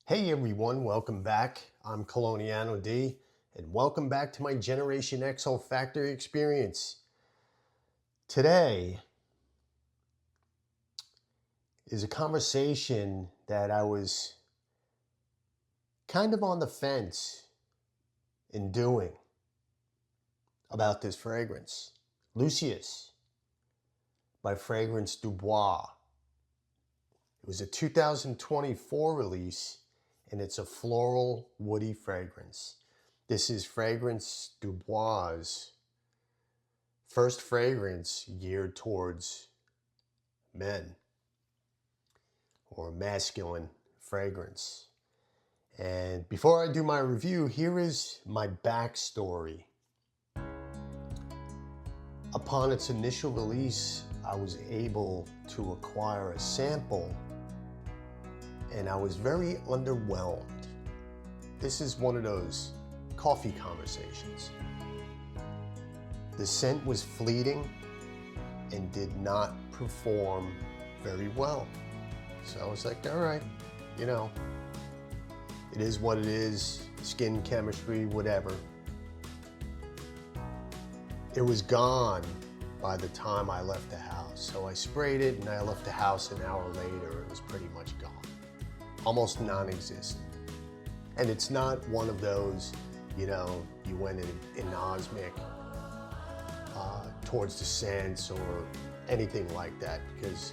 Hey everyone, welcome back. I'm Coloniano D, and welcome back to my Generation X olfactory experience. Today is a conversation that I was kind of on the fence in doing about this fragrance, LUCIUS by Fragrance du Bois. It was a 2024 release, and it's a floral, woody fragrance. This is Fragrance du Bois' first fragrance geared towards men, or masculine fragrance. And before I do my review, here is my backstory. Upon its initial release, I was able to acquire a sample, and I was very underwhelmed. This is one of those coffee conversations. The scent was fleeting and did not perform very well. So I was like, all right, it is what it is, skin chemistry, whatever. It was gone by the time I left the house. So I sprayed it and I left the house an hour later. It was pretty much gone, almost non-existent. And it's not one of those, you went in anosmic towards the scents or anything like that, because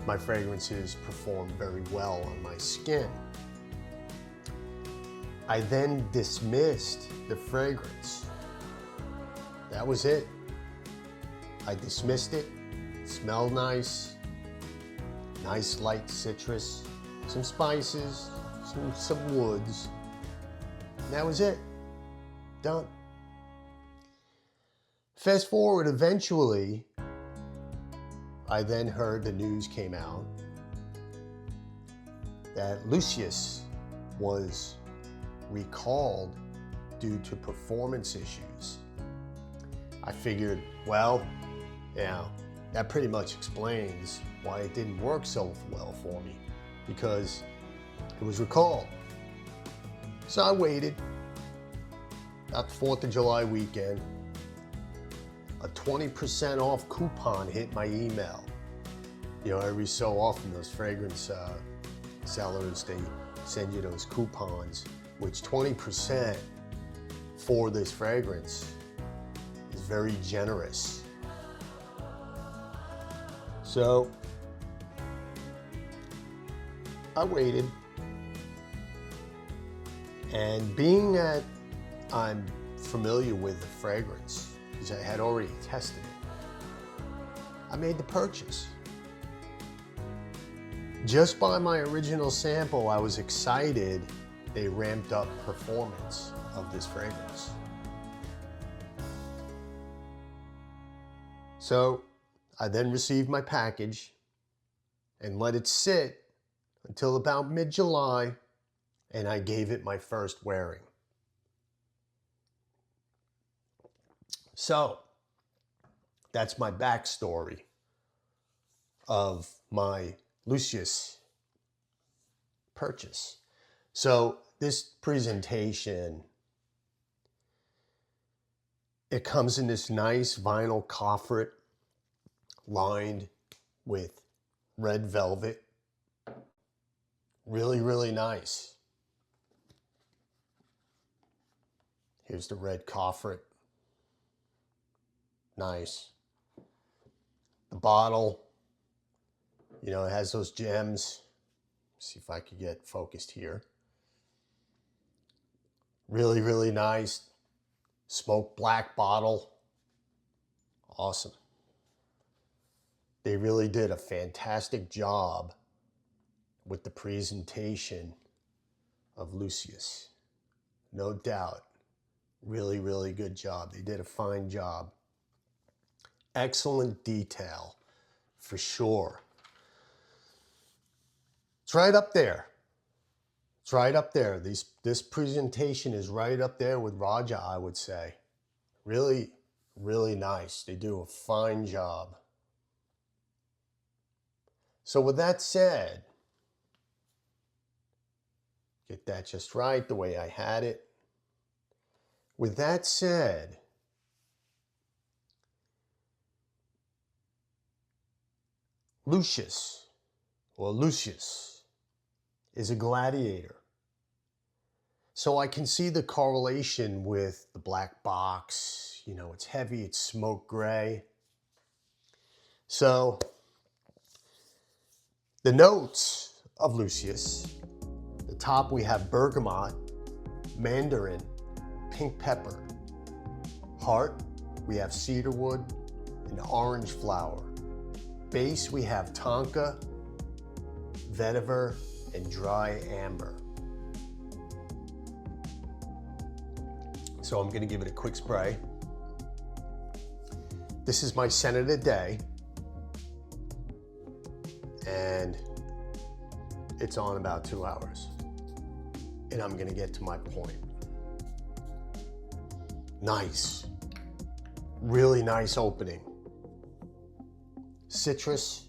my fragrances perform very well on my skin. I then dismissed the fragrance. That was it. I dismissed it. It smelled nice. Nice light citrus, some spices, some woods. And that was it. Done. Fast forward, eventually, I then heard the news came out that LUCIUS was recalled due to performance issues. I figured, well, that pretty much explains why it didn't work so well for me, because it was recalled. So I waited. About the 4th of July weekend, a 20% off coupon hit my email. Every so often those fragrance sellers, they send you those coupons, which 20% for this fragrance is very generous. So I waited, and being that I'm familiar with the fragrance, because I had already tested it, I made the purchase. Just by my original sample, I was excited they ramped up performance of this fragrance. So I then received my package and let it sit until about mid-July, and I gave it my first wearing. So that's my backstory of my LUCIUS purchase. So this presentation, it comes in this nice vinyl coffret lined with red velvet. Really, really nice. Here's the red coffret. Nice. The bottle, it has those gems. See if I could get focused here. Really, really nice. Smoked black bottle. Awesome. They really did a fantastic job with the presentation of LUCIUS. No doubt. Really, really good job. They did a fine job. Excellent detail, for sure. It's right up there. It's right up there. This presentation is right up there with Raja, I would say. Really, really nice. They do a fine job. So with that said, Get that just right, the way I had it. With that said, Lucius, or Lucius, is a gladiator. So I can see the correlation with the black box. You know, it's heavy, it's smoke gray. So the notes of Lucius, the top we have bergamot, mandarin, pink pepper. Heart, we have cedarwood and orange flower. Base, we have tonka, vetiver, and dry amber. So I'm going to give it a quick spray. This is my scent of the day, and it's on about 2 hours. And I'm going to get to my point. Nice, really nice opening. Citrus,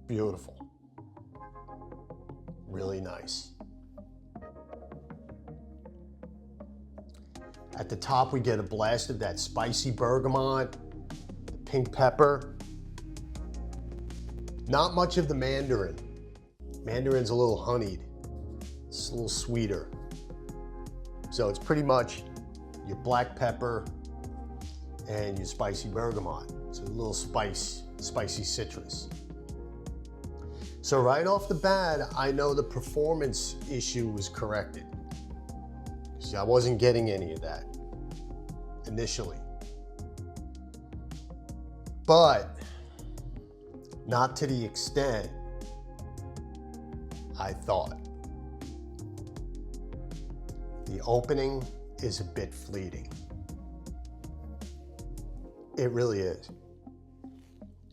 beautiful, really nice. At the top, we get a blast of that spicy bergamot, the pink pepper. Not much of the mandarin. Mandarin's a little honeyed. It's a little sweeter. So it's pretty much your black pepper and your spicy bergamot. So a little spicy citrus. So right off the bat, I know the performance issue was corrected. See, I wasn't getting any of that initially. But not to the extent I thought. The opening is a bit fleeting. It really is.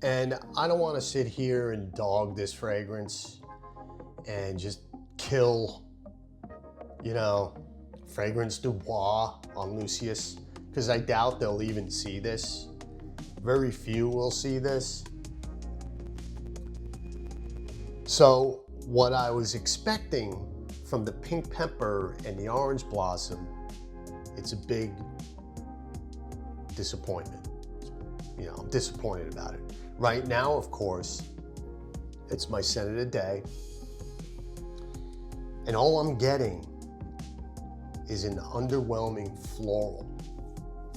And I don't want to sit here and dog this fragrance and just kill, you know, Fragrance du Bois on LUCIUS, because I doubt they'll even see this. Very few will see this. So what I was expecting from the pink pepper and the orange blossom, it's a big disappointment. You know, I'm disappointed about it. Right now, of course, it's my scent of the day. And all I'm getting is an underwhelming floral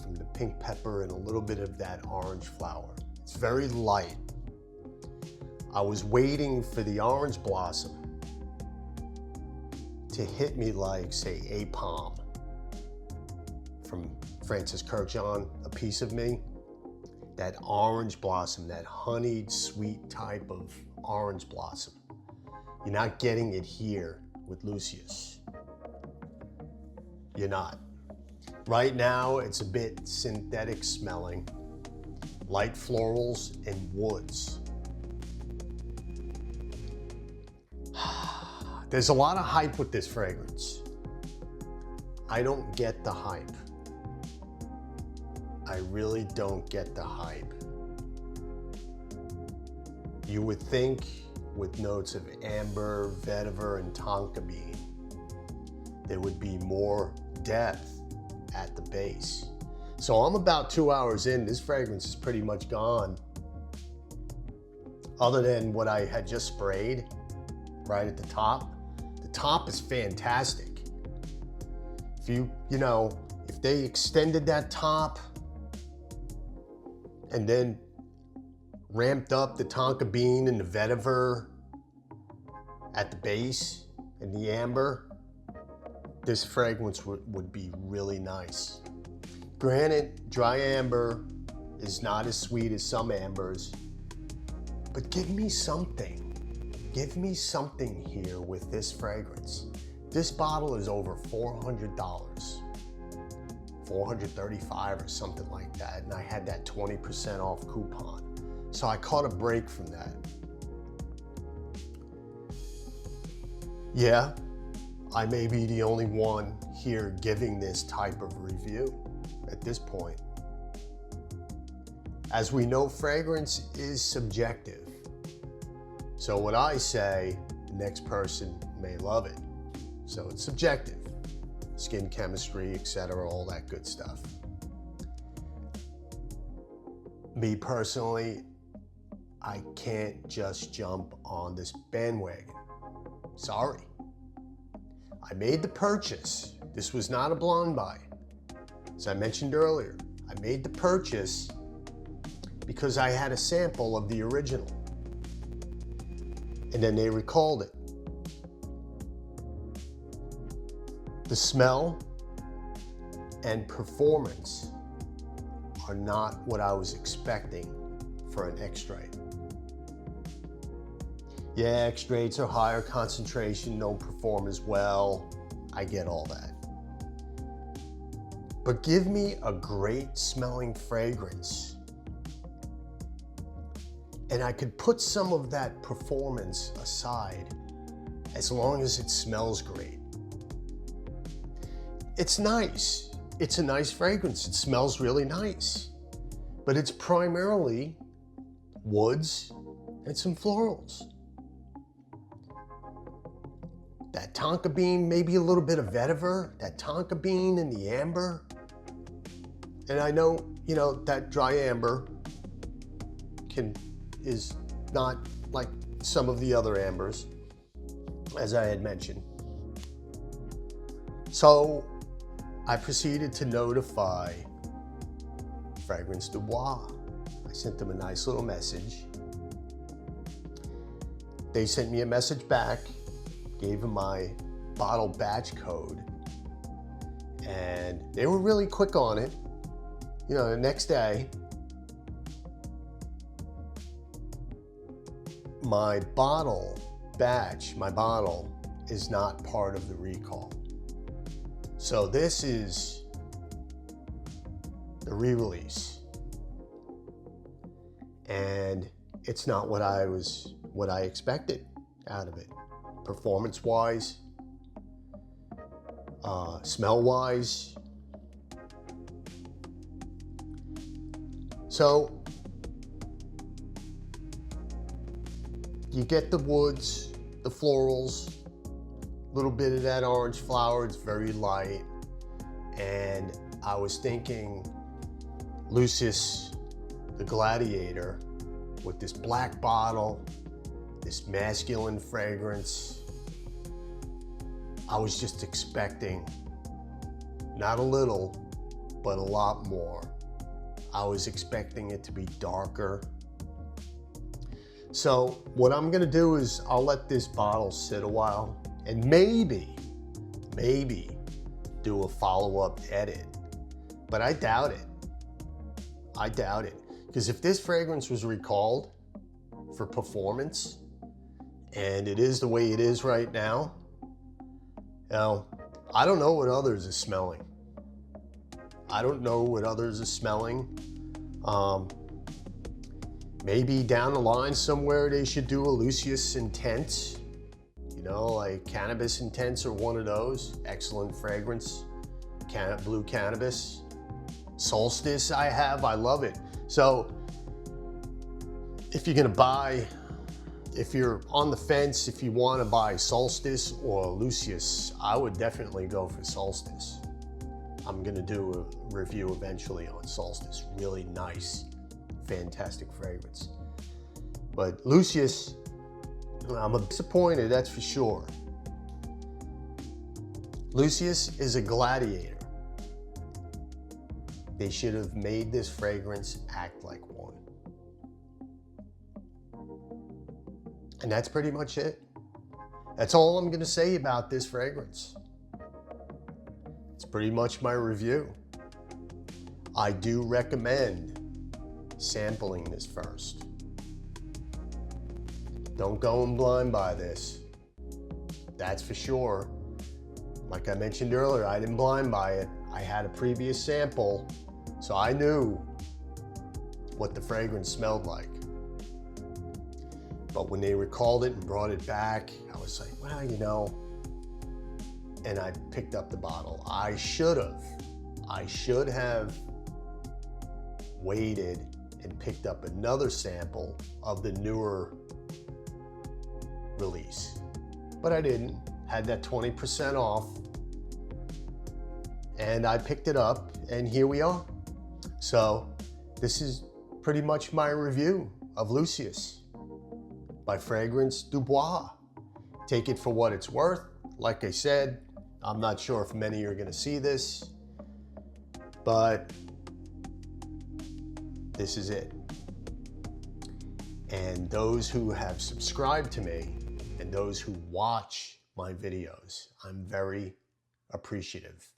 from the pink pepper and a little bit of that orange flower. It's very light. I was waiting for the orange blossom to hit me like, say, A Palm from Francis Kirkjohn, A Piece of Me. That orange blossom, that honeyed, sweet type of orange blossom. You're not getting it here with LUCIUS. You're not. Right now, it's a bit synthetic smelling, light florals and woods. There's a lot of hype with this fragrance. I don't get the hype. I really don't get the hype. You would think with notes of amber, vetiver, and tonka bean, there would be more depth at the base. So I'm about 2 hours in, this fragrance is pretty much gone. Other than what I had just sprayed right at the top. The top is fantastic. If if they extended that top and then ramped up the tonka bean and the vetiver at the base and the amber, this fragrance would be really nice. Granted, dry amber is not as sweet as some ambers, but give me something. Give me something here with this fragrance. This bottle is over $400, $435 or something like that, and I had that 20% off coupon. So I caught a break from that. Yeah, I may be the only one here giving this type of review at this point. As we know, fragrance is subjective. So what I say, the next person may love it. So it's subjective. Skin chemistry, etc., all that good stuff. Me personally, I can't just jump on this bandwagon. Sorry. I made the purchase. This was not a blind buy. As I mentioned earlier, I made the purchase because I had a sample of the original. And then they recalled it. The smell and performance are not what I was expecting for an X-Straight. Yeah, X-Straights are higher concentration, don't perform as well. I get all that. But give me a great smelling fragrance, and I could put some of that performance aside as long as it smells great. It's nice. It's a nice fragrance. It smells really nice. But it's primarily woods and some florals. That tonka bean, maybe a little bit of vetiver, that tonka bean and the amber. And I know, that dry amber is not like some of the other ambers, as I had mentioned. So I proceeded to notify Fragrance du Bois. I sent them a nice little message. They sent me a message back, gave them my bottle batch code, and they were really quick on it. The next day, my bottle is not part of the recall. So this is the re-release, and it's not what I expected out of it, performance-wise, smell-wise. So you get the woods, the florals, a little bit of that orange flower. It's very light. And I was thinking LUCIUS, the Gladiator, with this black bottle, this masculine fragrance. I was just expecting not a little, but a lot more. I was expecting it to be darker. So what I'm gonna do is I'll let this bottle sit a while and maybe do a follow-up edit. But I doubt it. Because if this fragrance was recalled for performance, and it is the way it is right now, I don't know what others are smelling. Maybe down the line somewhere they should do a LUCIUS Intense, like Cannabis Intense or one of those. Excellent fragrance, blue cannabis. Solstice I love it. So if you're on the fence, if you want to buy Solstice or LUCIUS, I would definitely go for Solstice. I'm gonna do a review eventually on Solstice. Really nice, fantastic fragrance. But LUCIUS, I'm disappointed, that's for sure. LUCIUS is a gladiator. They should have made this fragrance act like one. And that's pretty much it. That's all I'm gonna say about this fragrance. It's pretty much my review. I do recommend sampling this first. Don't go in blind by this. That's for sure. Like I mentioned earlier, I didn't blind buy it. I had a previous sample, so I knew what the fragrance smelled like. But when they recalled it and brought it back, I was like, well, and I picked up the bottle. I should have waited and picked up another sample of the newer release, but I didn't. had that 20% off, and I picked it up, and here we are. So this is pretty much my review of LUCIUS by Fragrance du Bois. Take it for what it's worth. Like I said, I'm not sure if many are going to see this, but this is it. And those who have subscribed to me and those who watch my videos, I'm very appreciative.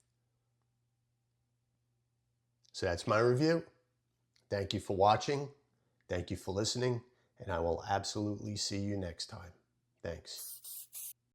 So that's my review. Thank you for watching. Thank you for listening. And I will absolutely see you next time. Thanks.